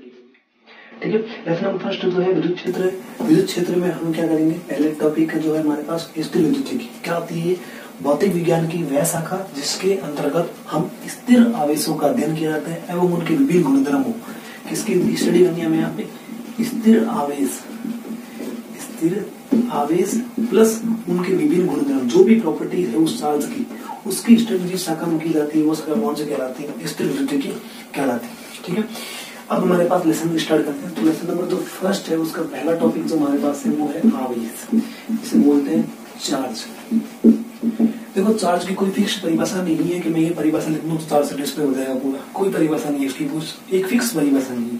की। ठीक है, लेसन नंबर फर्स्ट जो है विद्युत क्षेत्र है। विद्युत क्षेत्र में हम क्या करेंगे, पहले टॉपिक जो है हमारे पास स्थिर विद्युत की क्या होती है, भौतिक विज्ञान की वह शाखा जिसके अंतर्गत हम स्थिर आवेशों का अध्ययन किया जाता है एवं उनके विभिन्न गुणधर्मों किसकी स्टडी करनी है हमें यहाँ पे, स्थिर आवेश प्लस उनके विभिन्न गुणधर्म, जो भी प्रॉपर्टीज है उस चार्ज की उसकी स्टडी जिस शाखा में की जाती है वो शाखा कौन से कहलाती है, स्थिर विद्युत की कहलाती है। ठीक है, अब हमारे पास लेसन स्टार्ट करते हैं। तो लेसन नंबर जो फर्स्ट है उसका पहला टॉपिक जो हमारे पास है वो है आवेश, इसे बोलते हैं चार्ज। देखो चार्ज की कोई फिक्स परिभाषा नहीं है कि मैं ये परिभाषा लिख दूं तो चार्ज से डिस्प्ले हो जाएगा पूरा, कोई परिभाषा नहीं है इसकी, एक फिक्स परिभाषा नहीं है।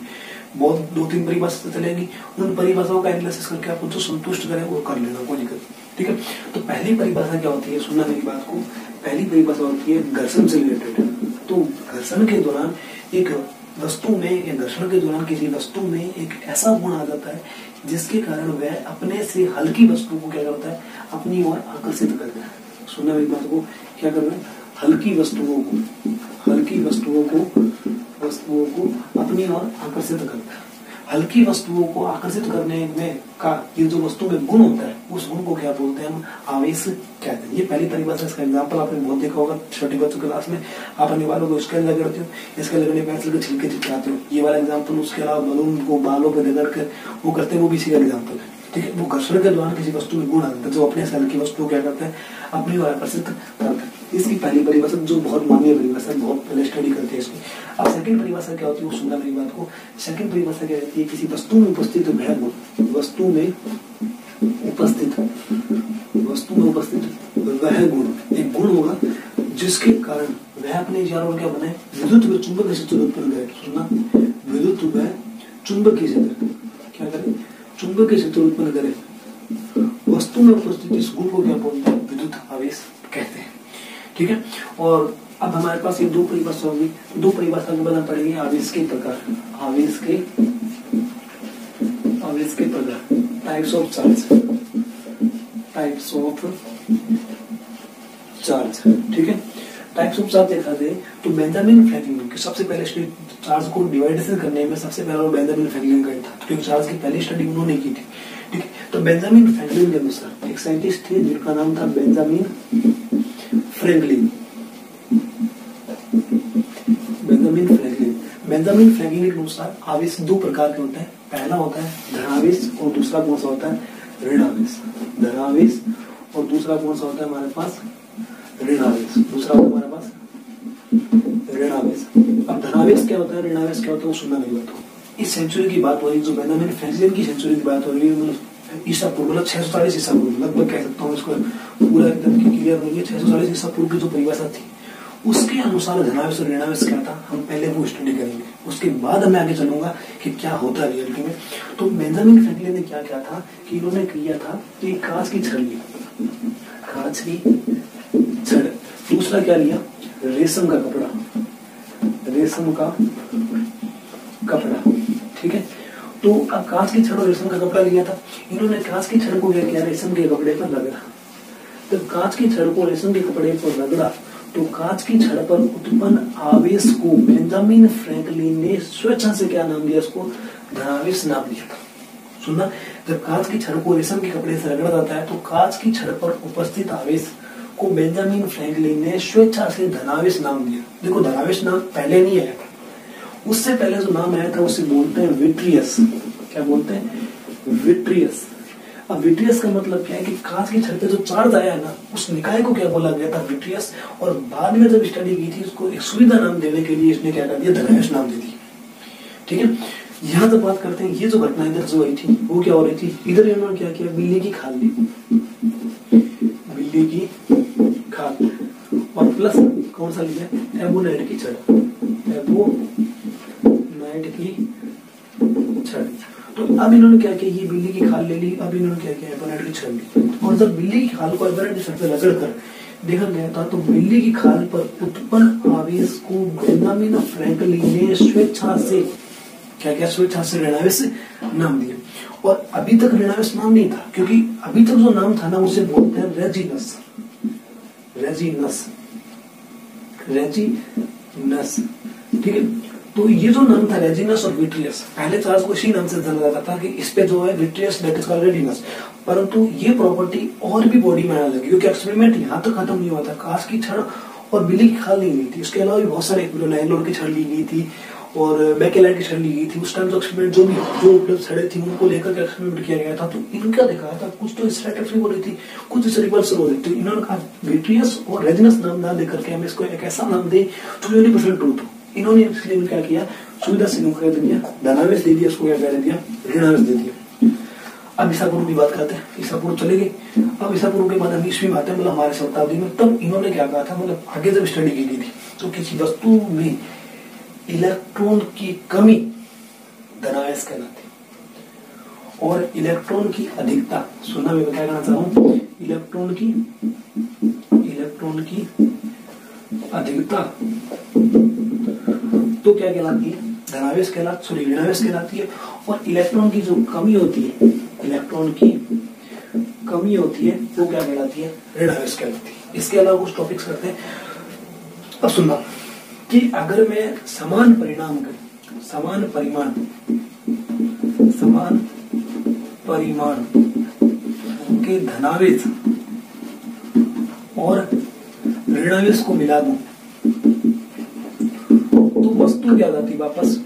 बहुत 2-3 परिभाषा चलेगी, उन परिभाषाओं का एनालिसिस करके आपको जो संतुष्ट करे वो कर लेना, कोई दिक्कत नहीं। ठीक है, तो पहली परिभाषा क्या होती है, सुनना मेरी बात को, पहली परिभाषा होती है घर्षण से रिलेटेड। तो घर्षण के दौरान एक वस्तु में या घर्षण के दौरान किसी वस्तु में एक ऐसा गुण आ जाता है जिसके कारण वह अपने से हल्की वस्तु को क्या करता है, अपनी ओर आकर्षित करता है। सुनना मेरी बात को, क्या करना है, हल्की वस्तुओं को अपनी ओर आकर्षित करता है। हल्की वस्तुओं को आकर्षित करने में का ये जो वस्तु में गुण होता है उस गुण को क्या बोलते हैं, हम आवेश कहते हैं। ये पहली परिभाषा, इसका एग्जांपल आपने बहुत देखा होगा छोटी बच्चों की क्लास में, आप अपने बालों को स्केल रगड़ते हो, इसके लगने पेंसिल के छिलके चिपकाते हो, ये वाला एग्जाम्पल। उसके अलावा बलून को बालों पर रगड़ कर वो करते हैं, वो भी इसी का एग्जाम्पल है। ठीक है, वो घर्षण के दौरान किसी वस्तु में गुण आता है जो अपने से हल्की वस्तु को क्या करता है, अपनी ओर आकर्षित करता है। इसकी पहली परिभाषा जो बहुत मानवीय परिभाषा, बहुत पहले स्टडी करते हैं इसकी। अब सेकंड परिभाषा क्या होती है वो सुनना मेरी बात को। सेकंड परिभाषा क्या रहती है, किसी वस्तु में उपस्थित वह गुण, वस्तु में उपस्थित वह गुण, एक गुण होगा जिसके कारण वह अपने चारों ओर क्या बनाए, विद्युत व चुंबकीय क्षेत्र उत्पन्न करे। सुनना, विद्युत व चुंबकीय क्षेत्र क्या करे, चुंबकीय क्षेत्र उत्पन्न करे। वस्तु में उपस्थित इस गुण को क्या बोलते हैं, विद्युत आवेश कहते हैं। ठीक है, और अब हमारे पास ये दो परिभाषा होगी, दो परिभाषा के बाद हम पढ़ेंगे आवेश के प्रकार, आवेश के प्रकार, टाइप्स ऑफ चार्ज। ठीक है, टाइप्स ऑफ चार्ज देखा जाए तो बेंजामिन फ्रैंकलिन के सबसे पहले चार्ज को डिवाइडेशन करने में सबसे पहला बेंजामिन फ्रैंकलिन का था, क्योंकि चार्ज की पहली स्टडी उन्होंने की थी। ठीक है, तो बेंजामिन फ्रैंकलिन के अनुसार एक साइंटिस्ट थे जिनका नाम था बेंजामिन फ्रैंकलिन। बेंजामिन फ्रैंकलिन के अनुसार आवेश दो प्रकार के होते हैं, पहला होता है धनावेश और दूसरा कौन सा होता है, ऋणावेश। धनावेश और दूसरा कौन सा होता है हमारे पास, ऋणावेश। दूसरा होता है हमारे पास ऋणावेश। अब धनावेश क्या होता है, ऋणावेश क्या होता है वो सुनना मेरी बात हो। इस सेंचुरी की बात हो रही, जो बेंजामिन फ्रैंकलिन की सेंचुरी की बात हो रही है, ईसा पूर्व, मतलब 640 ईसा पूर्व लगभग कह सकता हूँ, इसको पूरा एकदम क्लियर नहीं है। 640 ईसा पूर्व की जो परिभाषा थी उसके अनुसार धनावेश और ऋणावेश क्या था, हम पहले वो स्टडी करेंगे, उसके बाद मैं आगे चलूंगा कि क्या होता है रियलिटी में। तो बेंजामिन फ्रैंकलिन ने क्या किया था कि इन्होंने किया था कि कांच की छड़, दूसरा क्या लिया, रेशम का कपड़ा। ठीक है, तो अब कांच की छड़ और रेशम का कपड़ा लिया था इन्होंने, कांच की छड़ को क्या किया, रेशम के कपड़े पर रगड़ा। जब कांच की छड़ को रेशम के कपड़े पर रगड़ा तो कांच की छड़ पर उत्पन्न आवेश को बेंजामिन फ्रैंकलिन ने स्वेच्छा से क्या नाम दिया, उसको धनावेश नाम दिया था। सुनना, जब कांच की छड़ को रेशम के कपड़े से रगड़ा जाता है तो कांच की छड़ पर उपस्थित आवेश को बेंजामिन फ्रैंकलिन ने स्वेच्छा से धनावेश नाम दिया। देखो धनावेश नाम पहले नहीं आया था, उससे पहले जो नाम आया था उसे बोलते हैं विट्रियस। क्या बोलते हैं, विट्रियस। अब विट्रियस का मतलब क्या है कि कांच की छड़ पे जो चार्ज आया ना उस निकाय को क्या बोला गया था, विट्रियस। और बाद में जब स्टडी की थी उसको एक सुविधा नाम देने के लिए इसने क्या कर दिया, धनावेश नाम दे दी। ठीक है, यहाँ तो बात करते हैं ये जो घटना इधर जो हुई थी वो क्या हो रही थी, इधर इन्होंने क्या किया, बिल्ली की खाल ली, बिल्ली की खाल, और प्लस कौन सा लिया, एबोनाइट की छड़, एबोनाइट की छड़। तो अब इन्होंने क्या किया, ये बिल्ली की खाल ले ली, अब इन्होंने क्या किया, एबोनाइट की छड़ ली। और जब बिल्ली की खाल को एबोनाइट की छड़ पे रगड़ कर देखा गया था तो बिल्ली की खाल पर उत्पन्न आवेश को बेंजामिन फ्रैंकलिन ने स्वेच्छा से क्या किया, स्वेच्छा से ऋणावेश नाम दिया। और अभी तक ऋणावेश नाम नहीं था, क्योंकि अभी तक जो नाम था ना उसे बोलते हैं रेजिनस। ठीक है, तो ये जो नाम था रेजिनस और विट्रियस, पहले चार्ज को इसी नाम से जाना जाता था कि इस पे जो है vitreous that is called resinous, परंतु ये प्रॉपर्टी और भी बॉडी में आने लगी क्योंकि एक्सपेरिमेंट यहाँ तक खत्म नहीं हुआ था। कांच की छड़ और बिजली की खाल ली गई थी, इसके अलावा भी बहुत सारे नाइलॉन की छड़ ली गई थी और बेकेलाइट की छड़ ली गई थी। उस टाइम जो एक्सपेरिमेंट जो उपलब्ध छड़ें थी उनको लेकर के एक्सपेरिमेंट किया गया था। तो इनका देखा था कुछ तो स्ट्रैटिफिक हो रही थी, कुछ रिपल्सिव हो रही थी। इन्होंने कहा विट्रियस और रेजिनस नाम ना देकर के हम इसको एक ऐसा नाम दे जो यूनिवर्सल ट्रूथ हो। इन्होंने इसलिए क्या किया, सुविधा से कह दिया, धनावेश दे दिया, उसको क्या कह दिया, ऋणावेश दे दिया। अब ईसापुरु की बात करते हैं, ईसापुरु चले गए। अब ईसापुरु के बाद हम ईस्वी में आते हैं, मतलब हमारे शताब्दी में। तब इन्होंने क्या कहा था, मतलब आगे जब स्टडी की गई थी तो किसी वस्तु में इलेक्ट्रॉन की कमी धनावेश कहलाती और इलेक्ट्रॉन की अधिकता, सुनना मैं क्या कहना चाह रहा हूं, इलेक्ट्रॉन की अधिकता तो क्या कहलाती है, धनावेश कहलाती, सॉरी ऋणावेश कहलाती है। और इलेक्ट्रॉन की जो कमी होती है, इलेक्ट्रॉन की कमी होती है वो क्या कहलाती है, ऋणावेश कहलाती है। इसके अलावा कुछ टॉपिक्स करते हैं। अब सुनना कि अगर मैं समान परिमाण के धनावेश और ऋणावेश को मिला दूं तो वस्तु क्या जाती, वापस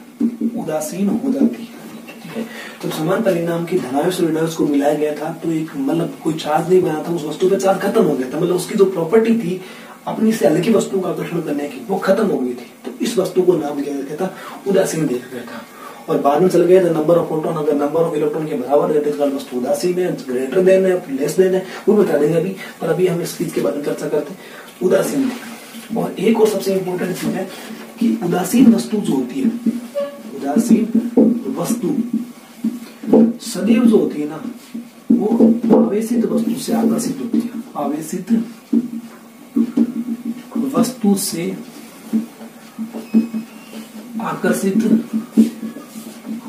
उदासीन हो जाती है। ठीक है, तो समान परिणाम की धनावेश और ऋणावेश को मिलाया गया था तो एक मतलब कोई चार्ज नहीं बना था, उस वस्तु पे चार्ज खत्म हो गया था। मतलब उसकी जो प्रॉपर्टी थी अपनी से हल्की वस्तु का आकर्षण करने की, वो खत्म हो गई थी। तो इस वस्तु को नाम दिया गया था उदासीन दिया गया था। और बाद में चल गया था नंबर ऑफ प्रोटॉन अगर नंबर ऑफ इलेक्ट्रॉन के बराबर है तो वस्तु उदासीन है, ग्रेटर देन है, लेस देन है, वो बता देंगे अभी। पर अभी हम इस चीज के बारे में चर्चा करते हैं, उदासीन थी। और एक और सबसे इंपॉर्टेंट चीज है कि उदासीन वस्तु जो होती है, उदासीन वस्तु सदैव जो होती है ना, वो आवेशित वस्तु से आकर्षित होती है, आवेशित वस्तु से आकर्षित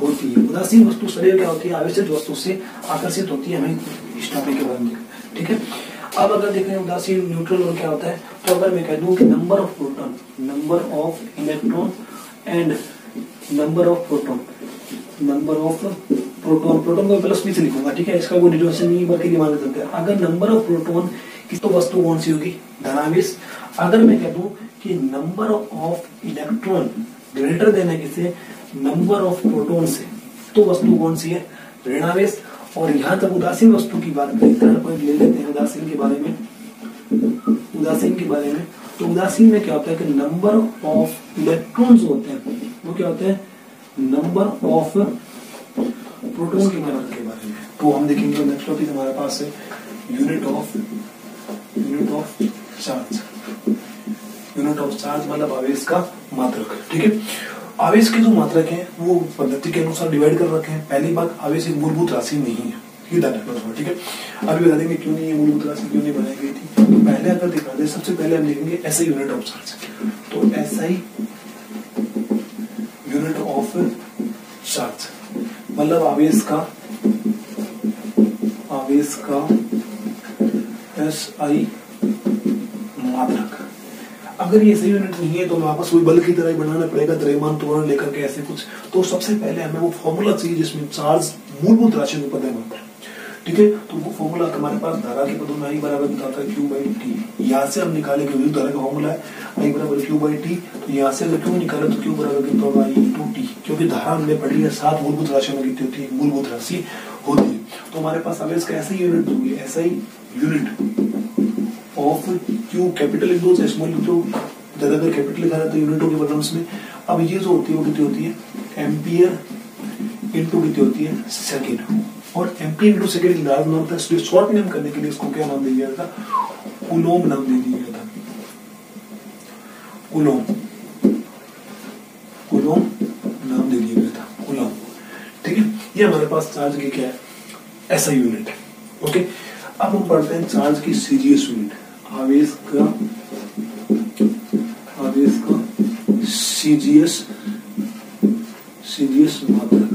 होती है। उदासीन वस्तु सदैव क्या होती है, आवेशित वस्तु से आकर्षित होती है। हमें इस टॉपिक के बारे में, ठीक है। अब अगर देखें उदासीन न्यूट्रल और क्या होता है, तो अगर मैं कह दूं कि number of proton, number of electron and number of proton, number of proton, proton को प्लस भी से लिखूंगा, ठीक है, इसका कोई डिविजन नहीं बल्कि दिमाग में चलता है। अगर नंबर ऑफ प्रोटॉन की तो वस्तु कौन सी होगी, धनावेश। अगर मैं कह दूं कि number of electron greater than है किसे, नंबर ऑफ प्रोटॉन से, तो वस्तु कौन सी है, ऋणावेश। और यहाँ तक उदासीन वस्तु की बात करें, थर्ड पॉइंट ले लेते हैं उदासीन के बारे में। उदासीन के बारे में तो उदासीन में क्या होता है कि नंबर ऑफ इलेक्ट्रॉन्स होते हैं वो क्या होते हैं, नंबर ऑफ प्रोटॉन के बारे में। तो हम देखेंगे नेक्स्ट टॉपिक हमारे पास है unit of charge. Unit of charge मतलब आवेश का मात्रक, ठीक है। आवेश की जो मात्रक है वो पद्धति के अनुसार डिवाइड कर रखे हैं। पहली बात, आवेश एक मूलभूत राशि नहीं है, ये ध्यान रखना, ठीक है। अभी बता देंगे क्यों नहीं है, मूलभूत राशि क्यों नहीं बनाई गई थी। तो पहले अगर दिखा दे, सबसे पहले हम लिखेंगे एसआई यूनिट ऑफ चार्ज। तो एसआई यूनिट ऑफ चार्ज मतलब आवेश का एसआई मात्रक। अगर ये सही यूनिट नहीं है तो वापस वही बल की तरह बनाना पड़ेगा, द्रव्यमान त्वरण लेकर के ऐसे कुछ। तो सबसे पहले हमें वो फॉर्मूला चाहिए जिसमें चार्ज मूलभूत राशि को पता बनता है, ठीक है। तो वो फॉर्मूला हमारे पास धारा के पदों में आई बराबर बताता है Q/T। यहाँ से हम निकाले विद्युत धारा का फॉर्मूला है I बराबर Q/T। तो यहाँ से अगर Q निकाले तो Q बराबर कितना होगा, I/2T, क्योंकि धारा हमने पढ़ी है 7 मूलभूत राशियों में कितनी होती है, मूलभूत राशि होती है। तो हमारे पास आवेश का ऐसा यूनिट होगी, SI unit of Q, capital into small into, ज्यादा अगर कैपिटल लिखा है तो यूनिटों के बटन्स में। अब ये जो होती है वो कितनी होती है, एम्पियर इंटू कितनी होती है, सेकेंड। और एम्पियर इंटू सेकेंड लार्ज नाम था, इसलिए शॉर्ट नेम करने के लिए इसको क्या नाम दे दिया था, कूलोम नाम दे दिया गया था, कूलोम, कूलोम नाम दे दिया गया था, कूलोम, ठीक है। ये हमारे पास चार्ज की क्या है, ऐसा यूनिट है, ओके। अब हम पढ़ते हैं चार्ज की सीजीएस यूनिट, आवेश का सीजीएस मात्रक।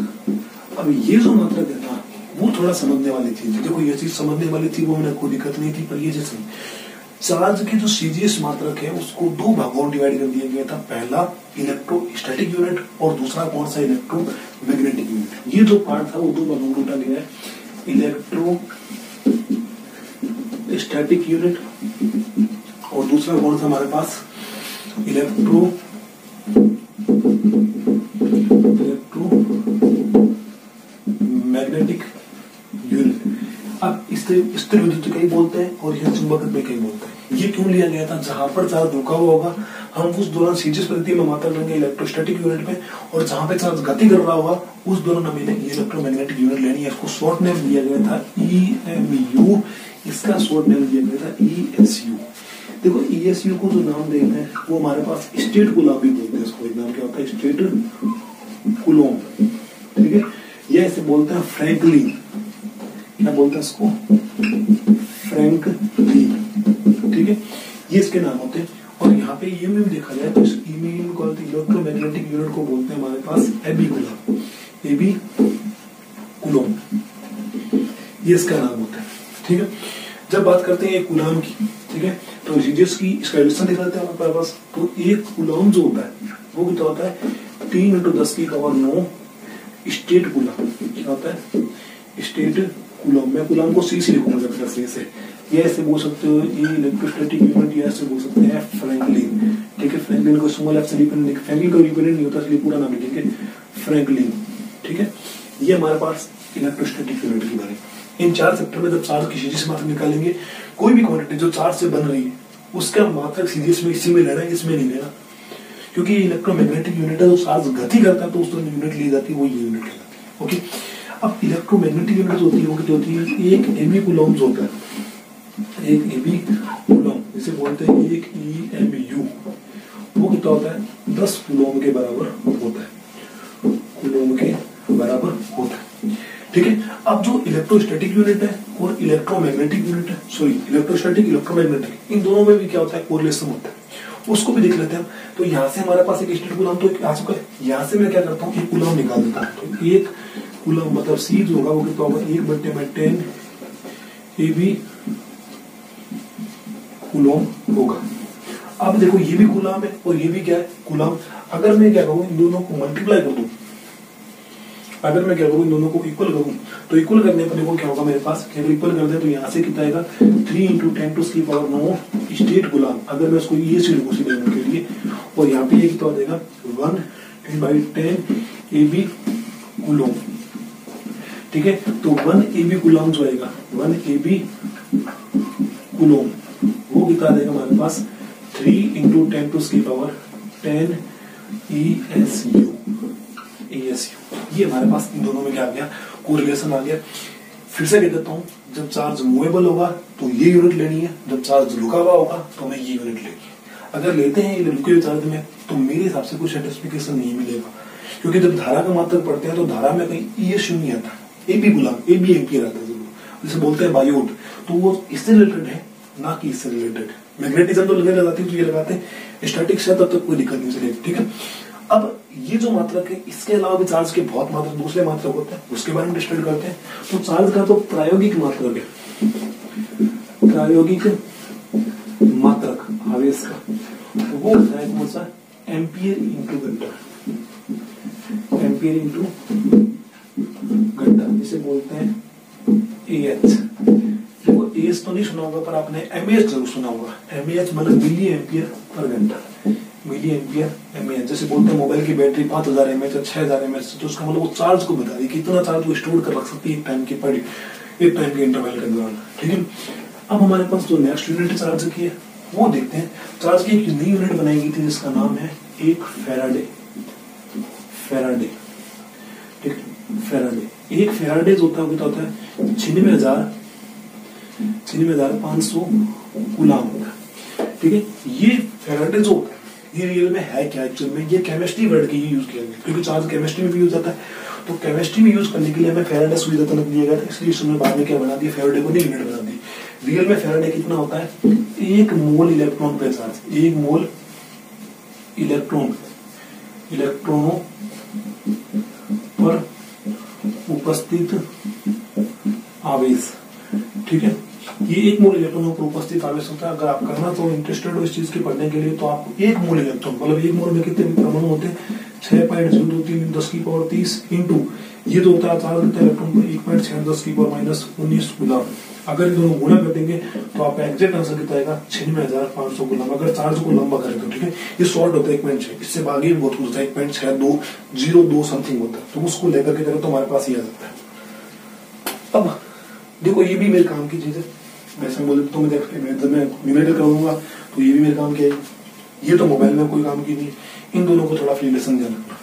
अब ये जो मात्रक है ना वो थोड़ा समझने वाली चीज है। देखो ये चीज समझने वाली थी, वो मैंने कोई दिक्कत नहीं थी, पर ये जैसे चार्ज की जो सीजीएस मात्रक है उसको दो भागों में डिवाइड कर दिया गया था। पहला इलेक्ट्रोस्टैटिक यूनिट और दूसरा कौन सा, इलेक्ट्रोमैग्नेटिक यूनिट। ये जो पार्ट था वो दो भागों में टूटा गया है, इलेक्ट्रोस्टैटिक यूनिट और दूसरा कौन सा हमारे पास, इलेक्ट्रोमैग्नेटिक यूनिट। अब स्थिर विद्युत कहीं बोलते हैं और यह चुंबक में कहीं बोलते हैं। ये क्यों लिया गया था, जहां पर चार्ज रुका हुआ होगा हम उस दौरान सीजीएस पद्धति में मात्रा लेंगे इलेक्ट्रोस्टैटिक यूनिट में, और जहां पे चार्ज गति कर रहा होगा उस दौरान हमें इलेक्ट्रोमैग्नेटिक यूनिट लेनी है। इसको शॉर्ट नेम दिया गया था EMU, इसका शॉर्ट नेम दिया गया था ESU। देखो ESU को जो नाम देते हैं वो हमारे पास स्टेट कूलम भी बोलते हैं। इसको एक नाम क्या होता है, स्टेट कूलम, ठीक है। ये ऐसे बोलते हैं फ्रैंकलिन, क्या बोलते हैं इसको, फ्रैंकलिन, ठीक है। ये इसके नाम होते हैं। और यहाँ पे EMU में देखा जाए तो इस EMU को इलेक्ट्रोमैग्नेटिक यूनिट को बोलते हैं हमारे पास एबी कूलम, ये इसका नाम होता है, ठीक है। जब बात करते हैं कूलम की, ठीक है, तो सीजीएस की इसका एडिशन दिखा देते हैं हमारे पास। तो एक कूलम जो होता है वो कितना होता है, 3 × 10⁹ स्टेट कूलम। क्या होता है, स्टेट कूलम। मैं कूलम को सी लिखूंगा से, ये ऐसे बोल सकते हो, ये इलेक्ट्रोस्टैटिक यूनिट, ये ऐसे बोल सकते हैं फ्रैंकलिन, ठीक है। फ्रैंकलिन को स्मॉल एफ से रिप्रेजेंट, फ्रैंकलिन का रिप्रेजेंट नहीं होता इसलिए पूरा नाम लिखेंगे फ्रैंकलिन, ठीक है। ये हमारे पास इलेक्ट्रोस्टैटिक यूनिट की बारे। इन 4 सेक्टर में जब चार्ज की सीजीएस मात्रक निकालेंगे, कोई भी क्वांटिटी जो चार्ज से बन रही है उसका मात्रक सीजीएस में इसी में लेना है, इसमें नहीं लेना, क्योंकि इलेक्ट्रोमैग्नेटिक यूनिट है, तो चार्ज गति करता है तो उसको यूनिट ली जाती है, वो यूनिट कहलाती है, ओके। अब इलेक्ट्रोमैग्नेटिक यूनिट होती है वो कितनी होती है, एक एबी कूलम्स होता है, एक एबी कूलम जिसे बोलते हैं एक EMU, वो कितना होता है, 10 कूलम के बराबर होता है, कूलम के बराबर होता है, ठीक है। अब जो इलेक्ट्रोस्टैटिक यूनिट है और इलेक्ट्रोमैग्नेटिक यूनिट है, सॉरी इलेक्ट्रोस्टैटिक इलेक्ट्रोमैग्नेटिक, इन दोनों में भी क्या होता है, कोरिलेशन होता है, उसको भी देख लेते हैं। तो यहाँ से हमारे पास एक स्टेट कूलम तो आ चुका है, यहाँ से मैं क्या करता हूँ, एक कूलम निकाल देता हूँ। तो एक कूलम मतलब सी जो होगा वो कितना होगा, 1/10 एबी कूलम होगा। अब देखो ये भी कूलम है और ये भी क्या है, कूलम। अगर मैं क्या करूँ, इन दोनों को मल्टीप्लाई कर दूं, अगर मैं क्या करूँ, इन दोनों को इक्वल करूँ, तो इक्वल करने पर देखो क्या होगा मेरे पास, इक्वल कर दे तो यहाँ से कितना आएगा, 3 × 10⁹ स्टेट कूलम। अगर मैं उसको ये सी लिखूं सीधे के लिए, और यहाँ पे ये कितना हो जाएगा, 1/10 एबी कूलम, ठीक है। तो 1 एबी कूलम जो आएगा, 1 एबी कूलम, वो कितना देगा हमारे पास, 3 × 10⁻10 ESU। ये हमारे पास इन दोनों में क्या आ गया, कोरिलेशन आ गया। फिर से कह देता हूँ, जब चार्ज मूवेबल होगा तो ये यूनिट लेनी है, जब चार्ज रुका हुआ होगा तो हमें ये यूनिट लेनी है। अगर लेते हैं ये रुके हुए चार्ज में तो मेरे हिसाब से कुछ सेटिस्फिकेशन नहीं मिलेगा, क्योंकि जब धारा का मात्रक पढ़ते हैं तो धारा में कहीं ESU नहीं आता, एबी कूलम, एबी एम्पियर आता है जरूर, जिसे बोलते हैं बायोट। तो वो इससे रिलेटेड है ना कि इससे रिलेटेड। मैग्नेटिज्म तो लगने लगाती है तो ये लगाते हैं, स्टैटिक से तब तक कोई दिक्कत नहीं चलेगी, ठीक है। अब ये जो मात्रक है, इसके अलावा भी चार्ज के बहुत मात्रक, दूसरे मात्रक होते हैं, उसके बारे में डिस्कस करते हैं। तो चार्ज का तो प्रायोगिक मात्रक है, प्रायोगिक मात्रक आवेश का, वो होता है कौन सा, एम्पियर इंटू घंटा, एम्पियर इंटू घंटा, जिसे बोलते हैं AH। देखो AH तो नहीं सुना होगा पर आपने mAh जरूर सुना होगा। mAh मतलब मिली एम्पियर पर घंटा, मिली एम्पियर mAh। जैसे बोलते हैं मोबाइल की बैटरी 5000 mAh 6000 mAh, तो उसका मतलब वो चार्ज को बता रही है कितना चार्ज वो स्टोर कर रख सकती है एक टाइम के इंटरवल के दौरान, ठीक है। अब हमारे पास जो नेक्स्ट यूनिट चार्ज की है वो देखते हैं। चार्ज की एक नई यूनिट बनाई गई थी जिसका नाम है एक फैराडे, फैराडे, ठीक है, फैराडे। एक फैराडे जो होता है 96,500 कूलम होता है, ठीक है। ये फैराडे जो होता है ये रियल में है क्या, एक्चुअल में ये केमिस्ट्री वर्ड की यूज किया गया, क्योंकि चार्ज केमिस्ट्री में भी यूज होता है। तो केमिस्ट्री में यूज करने के लिए हमें फैराडे सुविधाजनक दिया गया था, इसलिए उसने बाद में क्या बना दिया, फैराडे को नहीं यूनिट बना दी। रियल में फैराडे कितना होता है, 1 मोल इलेक्ट्रॉन पे चार्ज, 1 मोल इलेक्ट्रॉनों पर उपस्थित आवेश, ठीक है। ये 1 मोल इलेक्ट्रॉनों पर उपस्थित आवेश होता है। अगर आप करना तो इंटरेस्टेड हो इस चीज के पढ़ने के लिए, तो आप 1 मोल इलेक्ट्रॉन, मतलब 1 मोल में कितने परमाणु होते हैं, 6.023 10 की पावर 30 इंटू ये तो होता है चार्ज देता है इलेक्ट्रॉन पर 1.6 10 की पावर -19 गुना। अगर ये दोनों गुणा कर देंगे तो आपका एग्जैक्ट आंसर कितना आएगा, 96,500 गुना। अगर चार्ज को लंबा करें तो ठीक है, ये शॉर्ट होता है 1.6, इससे आगे भी बहुत कुछ होता है, 1.6202 समथिंग होता है, तो उसको लेकर के करें तो हमारे पास ये आ जाता है। अब देखो ये भी मेरे काम की चीज है, वैसे बोले तो मैं न्यूमेरिकल करूंगा तो ये भी मेरे काम की है, ये तो मोबाइल में कोई काम की नहीं। इन दोनों को थोड़ा फ्री लेसन ध्यान रखना।